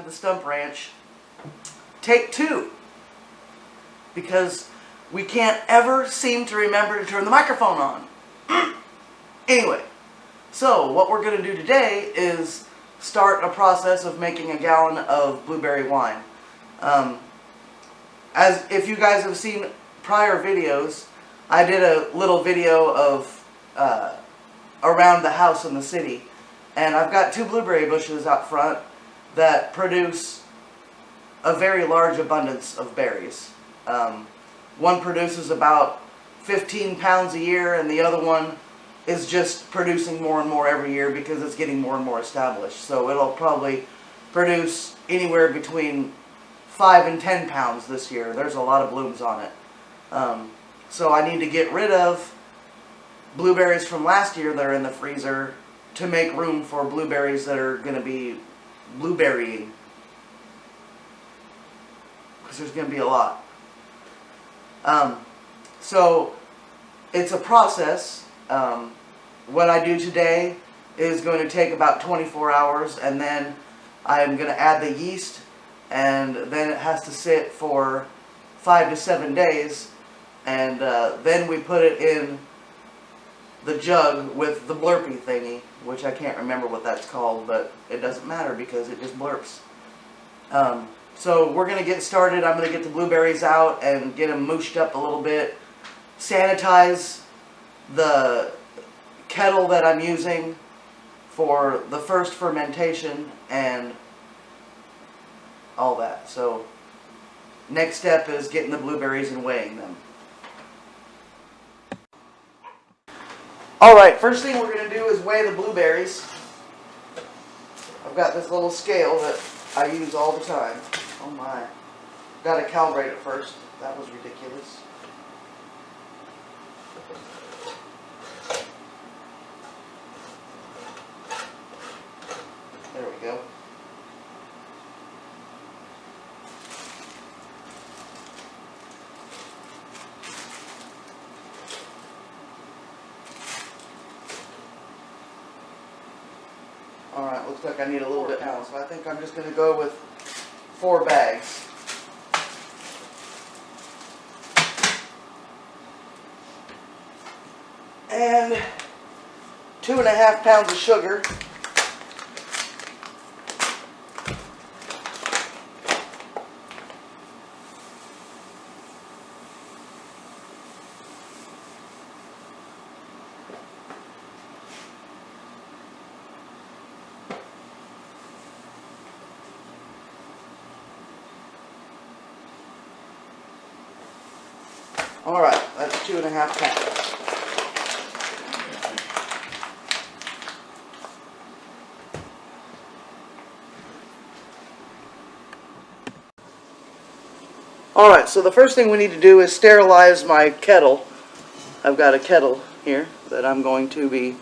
to the stump ranch, take 2, because we can't ever seem to remember to turn the microphone on. Anyway, so what we're going to do today is start a process of making a gallon of blueberry wine. As if you guys have seen prior videos, I did a little video of around the house in the city, and I've got 2 blueberry bushes out front that produce a very large abundance of berries. One produces about 15 pounds a year, and the other one is just producing more and more every year because it's getting more and more established. So it'll probably produce anywhere between 5 and 10 pounds this year. There's a lot of blooms on it. So I need to get rid of blueberries from last year that are in the freezer to make room for blueberries that are going to be blueberrying, because there's going to be a lot. So it's a process. What I do today is going to take about 24 hours, and then I'm going to add the yeast, and then it has to sit for 5 to 7 days, and then we put it in the jug with the blurpy thingy, which I can't remember what that's called, but it doesn't matter because it just blurps. So we're going to get started. I'm going to get the blueberries out and get them mooshed up a little bit, sanitize the kettle that I'm using for the first fermentation and all that. So next step is getting the blueberries and weighing them. Alright, first thing we're going to do is weigh the blueberries. I've got this little scale that I use all the time. Oh my. Got to calibrate it first. That was ridiculous. There we go. Alright, looks like I need a little bit more, so I think I'm just going to go with 4 bags. And 2.5 pounds of sugar. Alright, that's 2.5 pounds. Alright, so the first thing we need to do is sterilize my kettle. I've got a kettle here that I'm going to be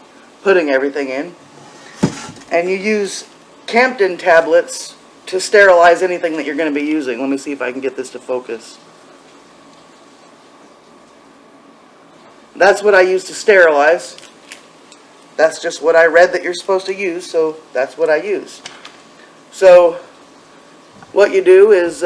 putting everything in. And you use Campden tablets to sterilize anything that you're going to be using. Let me see if I can get this to focus. That's what I use to sterilize. That's just what I read that you're supposed to use, so that's what I use. So what you do is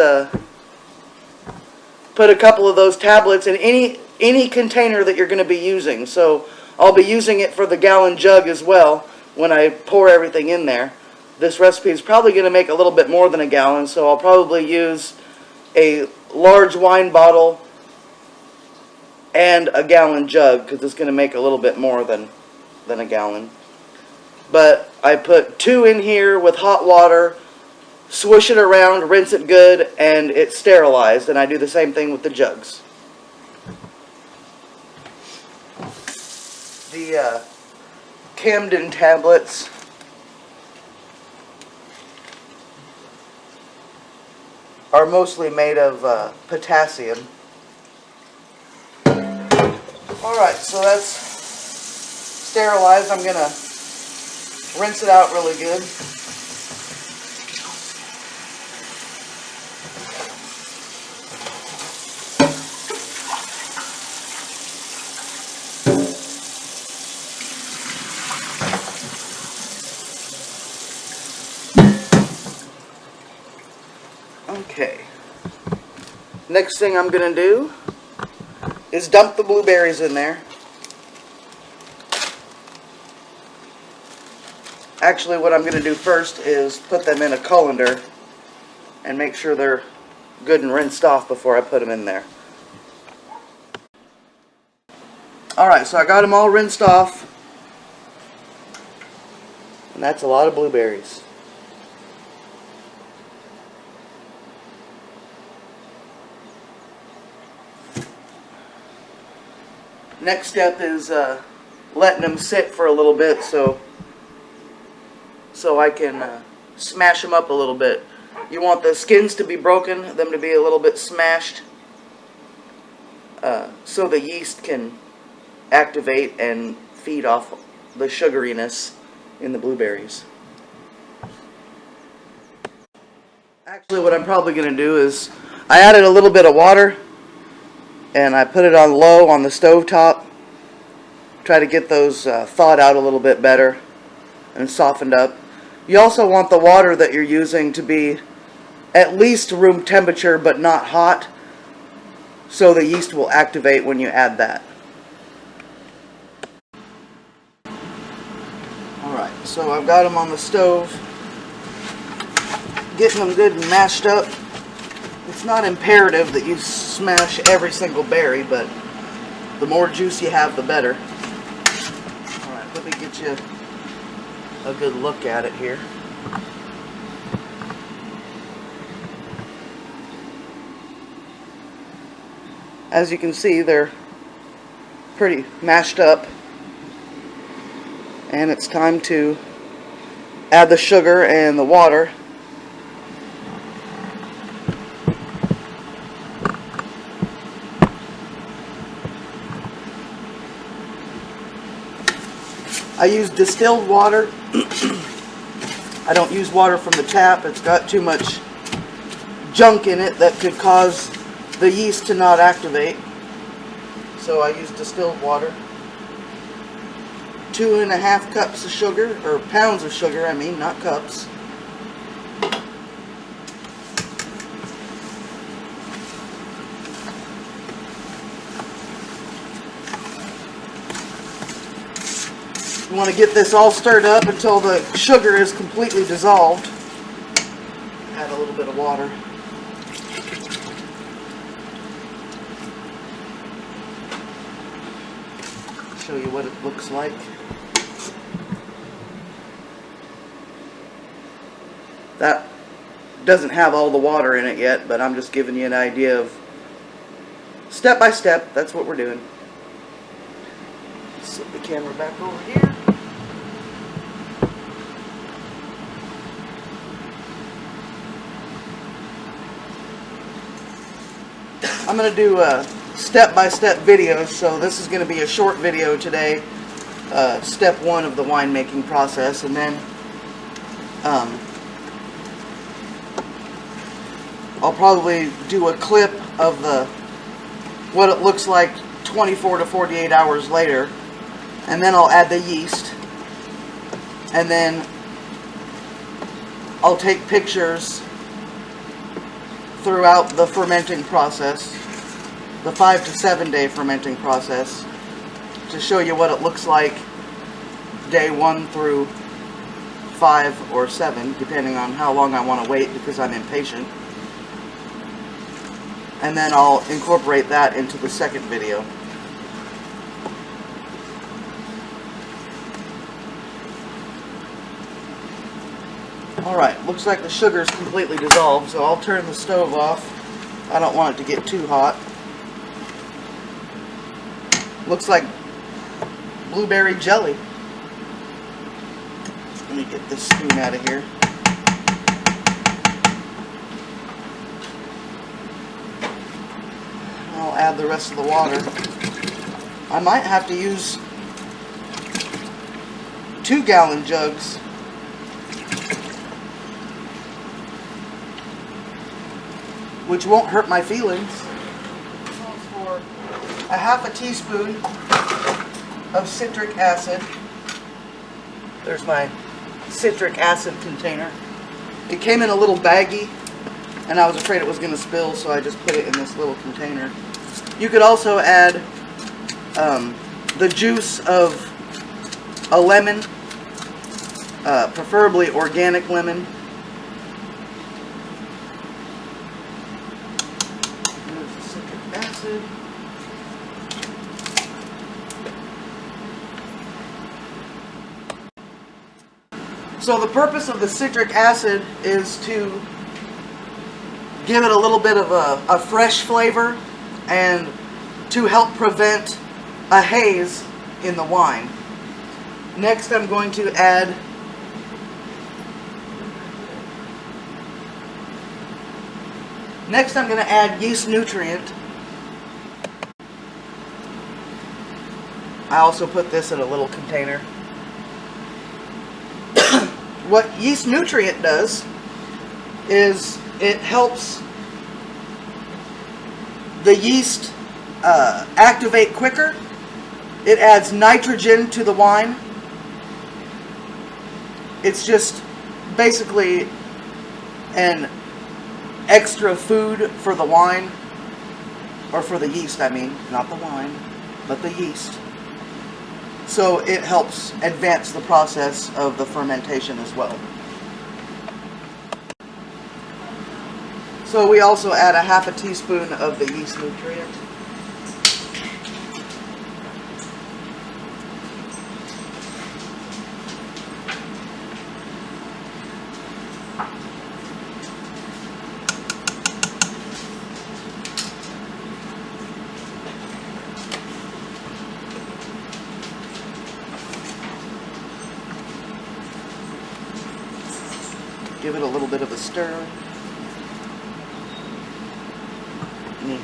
put a couple of those tablets in any container that you're going to be using. So I'll be using it for the gallon jug as well when I pour everything in there. This recipe is probably going to make a little bit more than a gallon, so I'll probably use a large wine bottle and a gallon jug, because it's going to make a little bit more than a gallon. But I put 2 in here with hot water, swish it around, rinse it good, and it's sterilized. And I do the same thing with the jugs. The Campden tablets are mostly made of potassium. Alright, so that's sterilized. I'm going to rinse it out really good. Okay. Next thing I'm going to do is dump the blueberries in there. Actually, what I'm going to do first is put them in a colander and make sure they're good and rinsed off before I put them in there. Alright, so I got them all rinsed off. And that's a lot of blueberries. Next step is letting them sit for a little bit so I can smash them up a little bit. You want the skins to be broken, them to be a little bit smashed, so the yeast can activate and feed off the sugariness in the blueberries. Actually, what I'm probably going to do is I added a little bit of water and I put it on low on the stove top. Try to get those thawed out a little bit better and softened up. You also want the water that you're using to be at least room temperature but not hot, so the yeast will activate when you add that. Alright, so I've got them on the stove, getting them good and mashed up. It's not imperative that you smash every single berry, but the more juice you have, the better. Alright, let me get you a good look at it here. As you can see, they're pretty mashed up, and it's time to add the sugar and the water. I use distilled water. I don't use water from the tap. It's got too much junk in it that could cause the yeast to not activate. So I use distilled water. 2.5 cups of sugar, or pounds of sugar, I mean, not cups. You want to get this all stirred up until the sugar is completely dissolved. Add a little bit of water. Show you what it looks like. That doesn't have all the water in it yet, but I'm just giving you an idea of step by step. That's what we're doing. Set the camera back over here. I'm going to do step-by-step videos, so this is going to be a short video today, step 1 of the winemaking process, and then I'll probably do a clip of what it looks like 24 to 48 hours later, and then I'll add the yeast, and then I'll take pictures throughout the fermenting process, the 5 to 7 day fermenting process, to show you what it looks like day 1 through 5 or 7, depending on how long I want to wait because I'm impatient. And then I'll incorporate that into the second video. Alright, looks like the sugar is completely dissolved, so I'll turn the stove off. I don't want it to get too hot. Looks like blueberry jelly. Let me get this spoon out of here. I'll add the rest of the water. I might have to use 2-gallon jugs. Which won't hurt my feelings. For a half a teaspoon of citric acid. There's my citric acid container. It came in a little baggie, and I was afraid it was going to spill, so I just put it in this little container. You could also add the juice of a lemon, preferably organic lemon. There's the citric acid. So the purpose of the citric acid is to give it a little bit of a fresh flavor and to help prevent a haze in the wine. Next I'm going to add yeast nutrient. I also put this in a little container. What yeast nutrient does is it helps the yeast activate quicker. It adds nitrogen to the wine. It's just basically an extra food for the wine, or for the yeast, I mean, not the wine, but the yeast. So it helps advance the process of the fermentation as well. So we also add a half a teaspoon of the yeast nutrient. Give it a little bit of a stir. Let me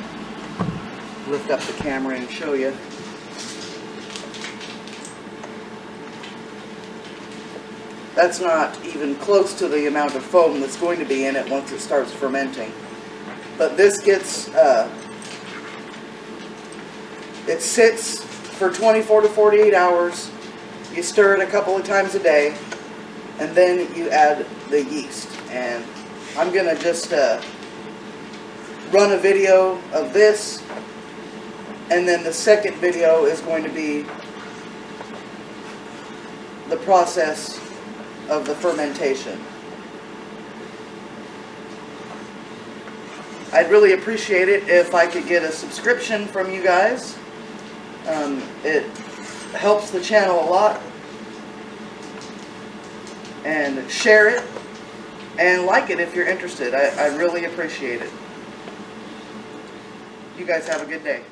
lift up the camera and show you. That's not even close to the amount of foam that's going to be in it once it starts fermenting. But this gets, it sits for 24 to 48 hours. You stir it a couple of times a day, and then you add the yeast. And I'm going to just run a video of this, and then the second video is going to be the process of the fermentation. I'd really appreciate it if I could get a subscription from you guys. It helps the channel a lot. And share it, and like it if you're interested. I really appreciate it. You guys have a good day.